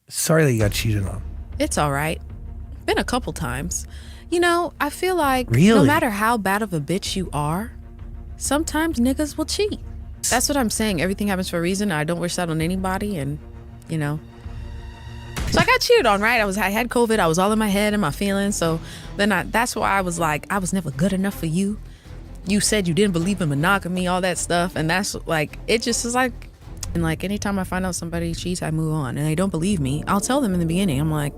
Sorry that you got cheated on. It's all right. Been a couple times. You know, I feel like Really? no matter how bad of a bitch you are, sometimes niggas will cheat. That's what I'm saying. Everything happens for a reason. I don't wish that on anybody, and you know. So I got cheated on, right? I had COVID. I was all in my head and my feelings. So then that's why I was like, I was never good enough for you. You said you didn't believe in monogamy, all that stuff, and that's like it just is like. And like anytime I find out somebody cheats, I move on. And they don't believe me, I'll tell them in the beginning. I'm like,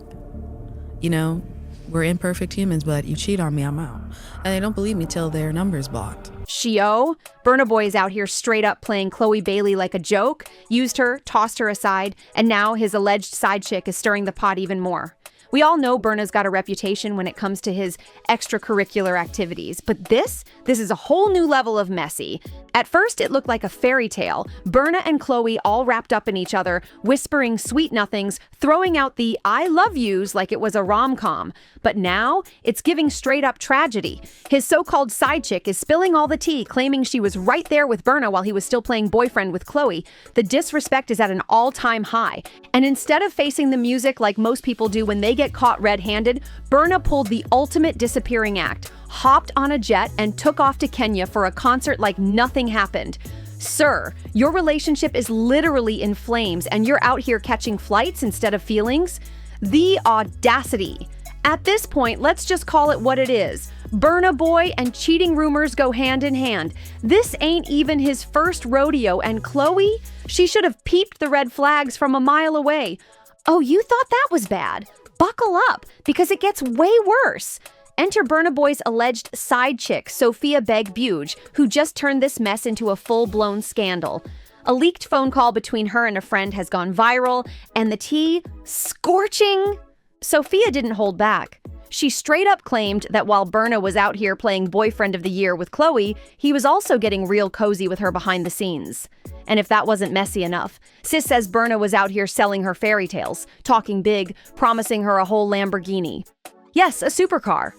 you know, we're imperfect humans, but you cheat on me, I'm out. And they don't believe me till their number's blocked. Shio, Burna Boy is out here straight up playing Chloe Bailey like a joke, used her, tossed her aside, and now his alleged side chick is stirring the pot even more. We all know Burna's got a reputation when it comes to his extracurricular activities, but this is a whole new level of messy. At first, it looked like a fairy tale. Burna and Chloe all wrapped up in each other, whispering sweet nothings, throwing out the I love yous like it was a rom-com. But now, it's giving straight up tragedy. His so-called side chick is spilling all the tea, claiming she was right there with Burna while he was still playing boyfriend with Chloe. The disrespect is at an all-time high. And instead of facing the music like most people do when they get caught red-handed, Burna pulled the ultimate disappearing act, hopped on a jet, and took off to Kenya for a concert like nothing happened. Sir, your relationship is literally in flames and you're out here catching flights instead of feelings? The audacity. At this point, let's just call it what it is. Burna Boy and cheating rumors go hand in hand. This ain't even his first rodeo, and Chloe? She should have peeped the red flags from a mile away. Oh, you thought that was bad? Buckle up, because it gets way worse. Enter Burna Boy's alleged side chick, Sophia Begbuge, who just turned this mess into a full-blown scandal. A leaked phone call between her and a friend has gone viral, and the tea, scorching. Sophia didn't hold back. She straight up claimed that while Burna was out here playing boyfriend of the year with Chloe, he was also getting real cozy with her behind the scenes. And if that wasn't messy enough, Sis says Burna was out here selling her fairy tales, talking big, promising her a whole Lamborghini. Yes, a supercar.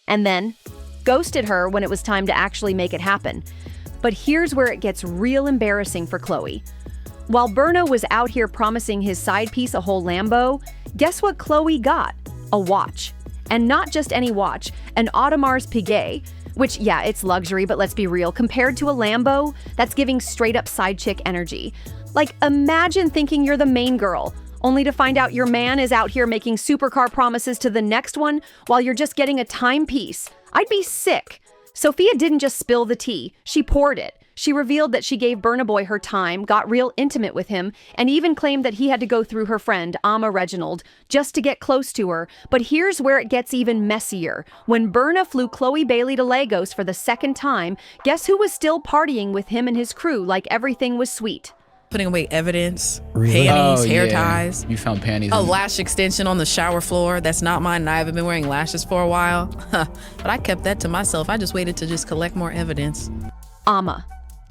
And then ghosted her when it was time to actually make it happen. But here's where it gets real embarrassing for Chloe. While Burna was out here promising his side piece a whole Lambo, guess what Chloe got? A watch. And not just any watch, an Audemars Piguet, which, yeah, it's luxury, but let's be real, compared to a Lambo, that's giving straight up side chick energy. Like, imagine thinking you're the main girl, only to find out your man is out here making supercar promises to the next one while you're just getting a timepiece. I'd be sick. Sophia didn't just spill the tea, she poured it. She revealed that she gave Burna Boy her time, got real intimate with him, and even claimed that he had to go through her friend, Amma Reginald, just to get close to her. But here's where it gets even messier. When Burna flew Chloe Bailey to Lagos for the second time, guess who was still partying with him and his crew like everything was sweet? Putting away evidence, Really? panties, hair ties. You found panties. A lash extension on the shower floor. That's not mine, and I haven't been wearing lashes for a while. But I kept that to myself. I just waited to just collect more evidence. Amma.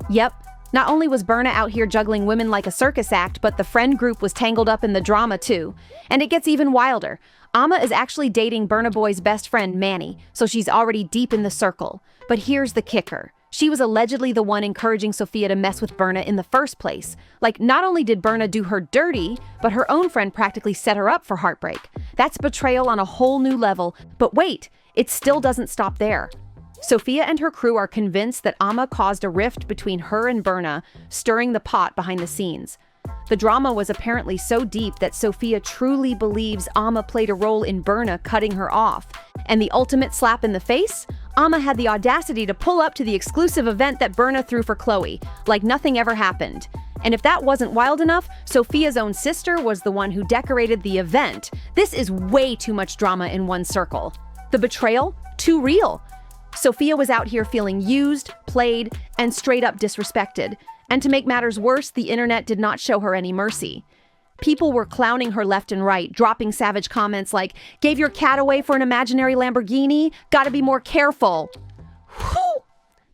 Yep. Not only was Burna out here juggling women like a circus act, but the friend group was tangled up in the drama too. And it gets even wilder. Amma is actually dating Burna Boy's best friend, Manny, so she's already deep in the circle. But here's the kicker. She was allegedly the one encouraging Sophia to mess with Burna in the first place. Like, not only did Burna do her dirty, but her own friend practically set her up for heartbreak. That's betrayal on a whole new level. But wait, it still doesn't stop there. Sophia and her crew are convinced that Amma caused a rift between her and Burna, stirring the pot behind the scenes. The drama was apparently so deep that Sophia truly believes Amma played a role in Burna cutting her off. And the ultimate slap in the face? Amma had the audacity to pull up to the exclusive event that Burna threw for Chloe, like nothing ever happened. And if that wasn't wild enough, Sophia's own sister was the one who decorated the event. This is way too much drama in one circle. The betrayal? Too real. Sophia was out here feeling used, played, and straight up disrespected. And to make matters worse, the internet did not show her any mercy. People were clowning her left and right, dropping savage comments like, "Gave your cat away for an imaginary Lamborghini? Gotta be more careful." Whew!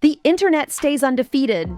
The internet stays undefeated.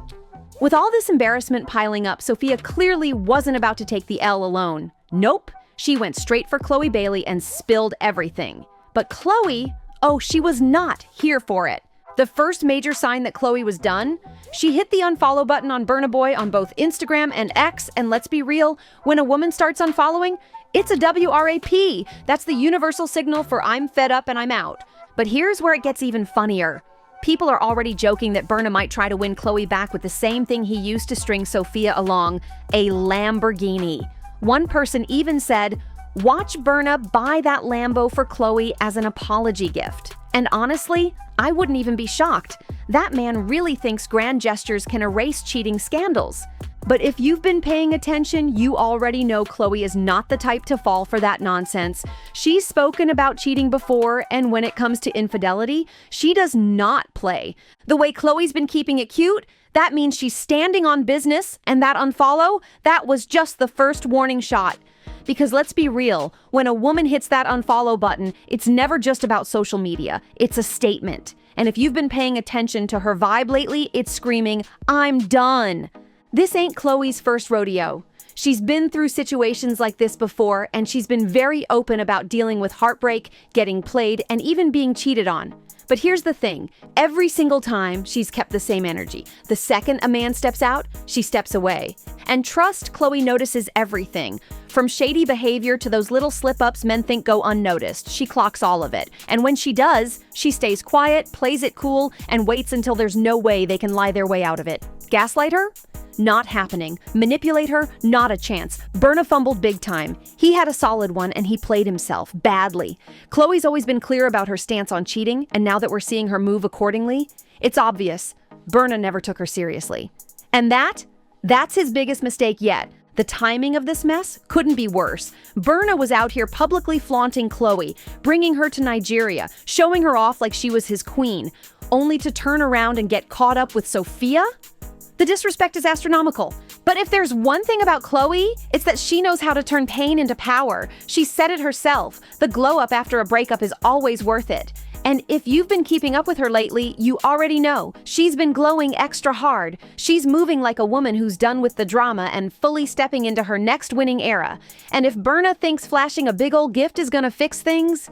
With all this embarrassment piling up, Sophia clearly wasn't about to take the L alone. Nope, she went straight for Chloe Bailey and spilled everything. But Chloe, oh, she was not here for it. The first major sign that Chloe was done, she hit the unfollow button on Burna Boy on both Instagram and X, and let's be real, when a woman starts unfollowing, it's a WRAP. That's the universal signal for I'm fed up and I'm out. But here's where it gets even funnier. People are already joking that Burna might try to win Chloe back with the same thing he used to string Sophia along, a Lamborghini. One person even said, watch Burna buy that Lambo for Chloe as an apology gift. And honestly, I wouldn't even be shocked. That man really thinks grand gestures can erase cheating scandals. But if you've been paying attention, you already know Chloe is not the type to fall for that nonsense. She's spoken about cheating before, and when it comes to infidelity, she does not play. The way Chloe's been keeping it cute, that means she's standing on business, and that unfollow, that was just the first warning shot. Because let's be real, when a woman hits that unfollow button, it's never just about social media. It's a statement. And if you've been paying attention to her vibe lately, it's screaming, I'm done. This ain't Chloe's first rodeo. She's been through situations like this before, and she's been very open about dealing with heartbreak, getting played, and even being cheated on. But here's the thing, every single time she's kept the same energy. The second a man steps out, she steps away. And trust, Chloe notices everything. From shady behavior to those little slip-ups men think go unnoticed, she clocks all of it. And when she does, she stays quiet, plays it cool, and waits until there's no way they can lie their way out of it. Gaslight her? Not happening. Manipulate her? Not a chance. Burna fumbled big time. He had a solid one and he played himself badly. Chloe's always been clear about her stance on cheating, and now that we're seeing her move accordingly, it's obvious. Burna never took her seriously. And that's his biggest mistake yet. The timing of this mess couldn't be worse. Burna was out here publicly flaunting Chloe, bringing her to Nigeria, showing her off like she was his queen, only to turn around and get caught up with Sophia? The disrespect is astronomical. But if there's one thing about Chloe, it's that she knows how to turn pain into power. She said it herself. The glow up after a breakup is always worth it. And if you've been keeping up with her lately, you already know she's been glowing extra hard. She's moving like a woman who's done with the drama and fully stepping into her next winning era. And if Burna thinks flashing a big old gift is gonna fix things,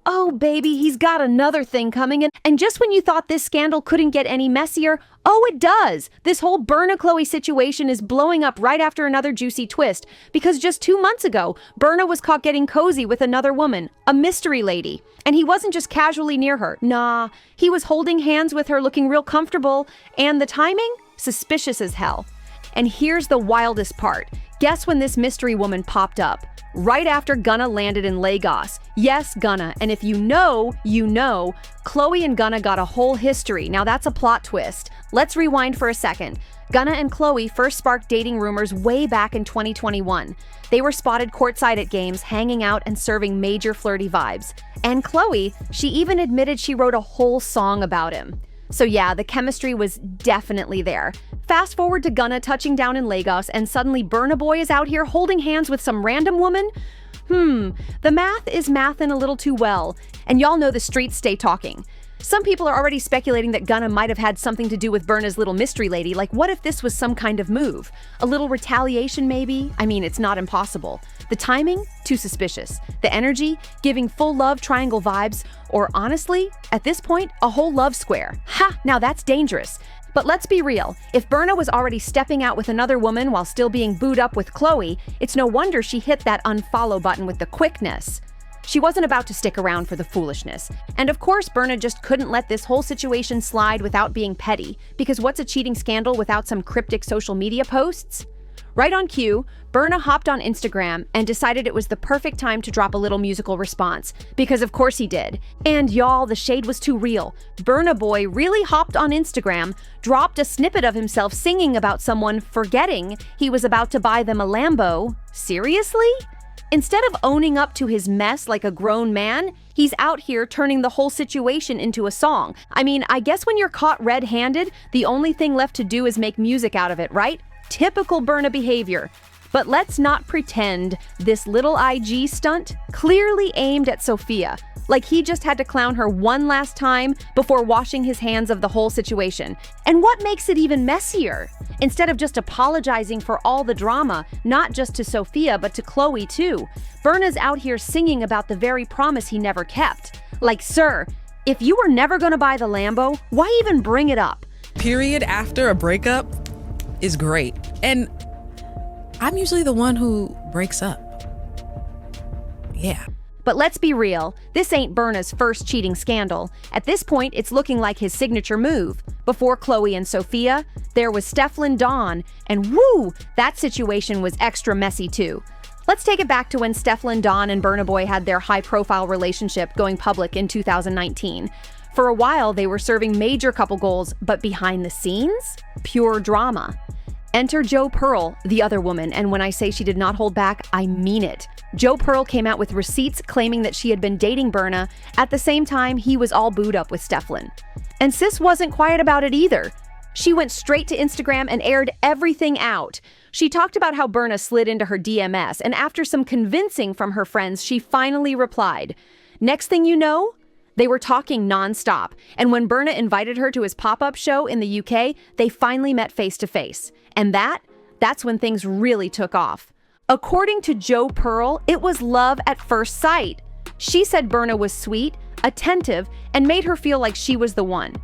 oh baby, he's got another thing coming in. And just when you thought this scandal couldn't get any messier, oh it does! This whole Burna-Chloe situation is blowing up right after another juicy twist, because just 2 months ago, Burna was caught getting cozy with another woman, a mystery lady. And he wasn't just casually near her, nah, he was holding hands with her looking real comfortable, and the timing? Suspicious as hell. And here's the wildest part. Guess when this mystery woman popped up? Right after Gunna landed in Lagos. Yes, Gunna. And if you know, you know, Chloe and Gunna got a whole history. Now that's a plot twist. Let's rewind for a second. Gunna and Chloe first sparked dating rumors way back in 2021. They were spotted courtside at games, hanging out and serving major flirty vibes. And Chloe, she even admitted she wrote a whole song about him. So yeah, the chemistry was definitely there. Fast forward to Gunna touching down in Lagos, and suddenly Burna Boy is out here holding hands with some random woman? The math is mathin' a little too well, and y'all know the streets stay talking. Some people are already speculating that Gunna might have had something to do with Burna's little mystery lady, like what if this was some kind of move? A little retaliation maybe? I mean, it's not impossible. The timing? Too suspicious. The energy? Giving full love triangle vibes. Or honestly, at this point, a whole love square. Ha! Now that's dangerous. But let's be real, if Burna was already stepping out with another woman while still being booed up with Chloe, it's no wonder she hit that unfollow button with the quickness. She wasn't about to stick around for the foolishness. And of course, Burna just couldn't let this whole situation slide without being petty, because what's a cheating scandal without some cryptic social media posts? Right on cue, Burna hopped on Instagram and decided it was the perfect time to drop a little musical response, because of course he did. And y'all, the shade was too real. Burna Boy really hopped on Instagram, dropped a snippet of himself singing about someone forgetting he was about to buy them a Lambo. Seriously? Instead of owning up to his mess like a grown man, he's out here turning the whole situation into a song. I mean, I guess when you're caught red-handed, the only thing left to do is make music out of it, right? Typical Burna behavior. But let's not pretend this little IG stunt clearly aimed at Sophia, like he just had to clown her one last time before washing his hands of the whole situation. And what makes it even messier? Instead of just apologizing for all the drama, not just to Sophia but to Chloe too, Burna's out here singing about the very promise he never kept. Like, sir, If you were never gonna buy the Lambo, why even bring it up? Period after a breakup is great. And I'm usually the one who breaks up. Yeah. But let's be real, this ain't Burna's first cheating scandal. At this point, it's looking like his signature move. Before Chloe and Sophia, there was Stefflon Don, and woo, that situation was extra messy too. Let's take it back to when Stefflon Don and Burna Boy had their high-profile relationship going public in 2019. For a while, they were serving major couple goals, but behind the scenes, pure drama. Enter Jo Pearl, the other woman, and when I say she did not hold back, I mean it. Jo Pearl came out with receipts claiming that she had been dating Burna. At the same time, he was all booed up with Stefflon. And sis wasn't quiet about it either. She went straight to Instagram and aired everything out. She talked about how Burna slid into her DMs, and after some convincing from her friends, she finally replied. Next thing you know, they were talking nonstop, and when Burna invited her to his pop-up show in the UK, they finally met face-to-face. And that's when things really took off. According to Jo Pearl, it was love at first sight. She said Burna was sweet, attentive, and made her feel like she was the one.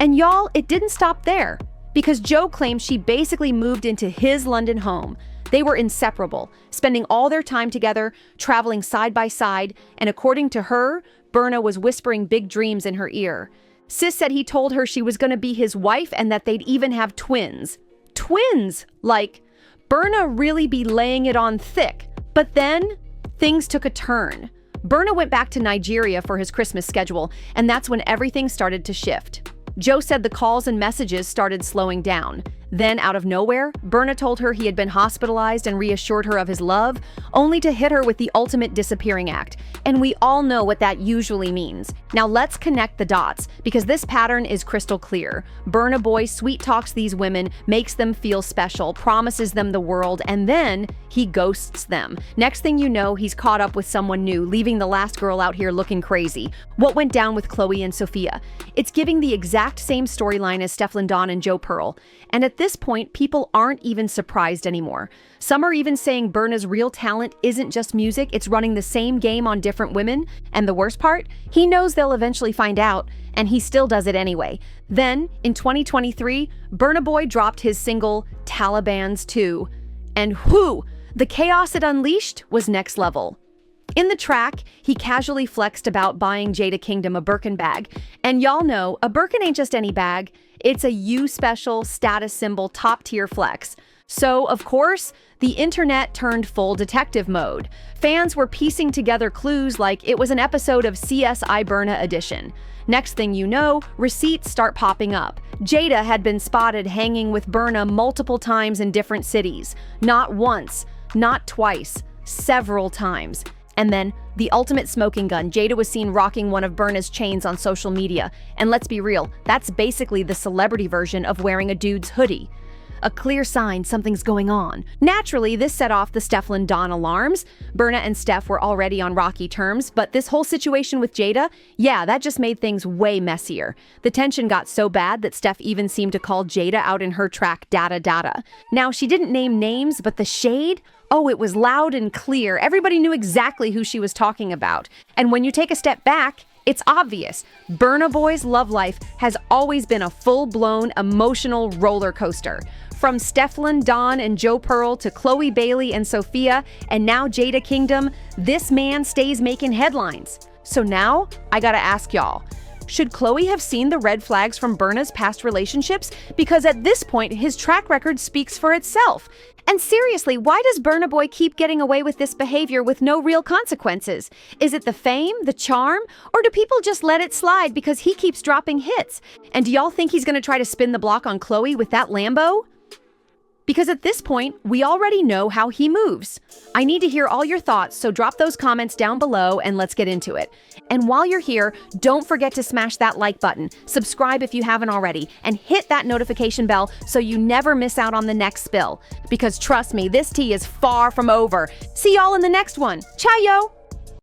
And y'all, it didn't stop there, because Jo claimed she basically moved into his London home. They were inseparable, spending all their time together, traveling side by side, and according to her, Burna was whispering big dreams in her ear. Sis said he told her she was gonna be his wife and that they'd even have twins. Twins! Like, Burna really be laying it on thick. But then, things took a turn. Burna went back to Nigeria for his Christmas schedule, and that's when everything started to shift. Jo said the calls and messages started slowing down. Then, out of nowhere, Burna told her he had been hospitalized and reassured her of his love, only to hit her with the ultimate disappearing act. And we all know what that usually means. Now let's connect the dots, because this pattern is crystal clear. Burna Boy sweet talks these women, makes them feel special, promises them the world, and then he ghosts them. Next thing you know, he's caught up with someone new, leaving the last girl out here looking crazy. What went down with Chloe and Sophia? It's giving the exact same storyline as Stefflon Don and Jo Pearl. And at this point, people aren't even surprised anymore. Some are even saying Burna's real talent isn't just music, it's running the same game on different women. And the worst part? He knows they'll eventually find out, and he still does it anyway. Then, in 2023, Burna Boy dropped his single, Taliban's 2. And whoo! The chaos it unleashed was next level. In the track, he casually flexed about buying Jada Kingdom a Birkin bag. And y'all know, a Birkin ain't just any bag. It's a U special, status symbol, top-tier flex. So, of course, the internet turned full detective mode. Fans were piecing together clues like it was an episode of CSI Burna edition. Next thing you know, receipts start popping up. Jada had been spotted hanging with Burna multiple times in different cities. Not once, not twice, several times. And then, the ultimate smoking gun, Jada was seen rocking one of Burna's chains on social media. And let's be real, that's basically the celebrity version of wearing a dude's hoodie. A clear sign something's going on. Naturally, this set off the Stefflon Don alarms. Burna and Steph were already on rocky terms, but this whole situation with Jada, yeah, that just made things way messier. The tension got so bad that Steph even seemed to call Jada out in her track Data Data. Now, she didn't name names, but the shade? Oh, it was loud and clear. Everybody knew exactly who she was talking about. And when you take a step back, it's obvious. Burna Boy's love life has always been a full-blown emotional roller coaster. From Stefflon Don and Jo Pearl to Chloe Bailey and Sophia, and now Jada Kingdom, this man stays making headlines. So now, I gotta ask y'all, should Chloe have seen the red flags from Burna's past relationships? Because at this point, his track record speaks for itself. And seriously, why does Burna Boy keep getting away with this behavior with no real consequences? Is it the fame, the charm, or do people just let it slide because he keeps dropping hits? And do y'all think he's gonna try to spin the block on Chloe with that Lambo? Because at this point, we already know how he moves. I need to hear all your thoughts, so drop those comments down below and let's get into it. And while you're here, don't forget to smash that like button, subscribe if you haven't already, and hit that notification bell so you never miss out on the next spill. Because trust me, this tea is far from over. See y'all in the next one. Ciao, yo!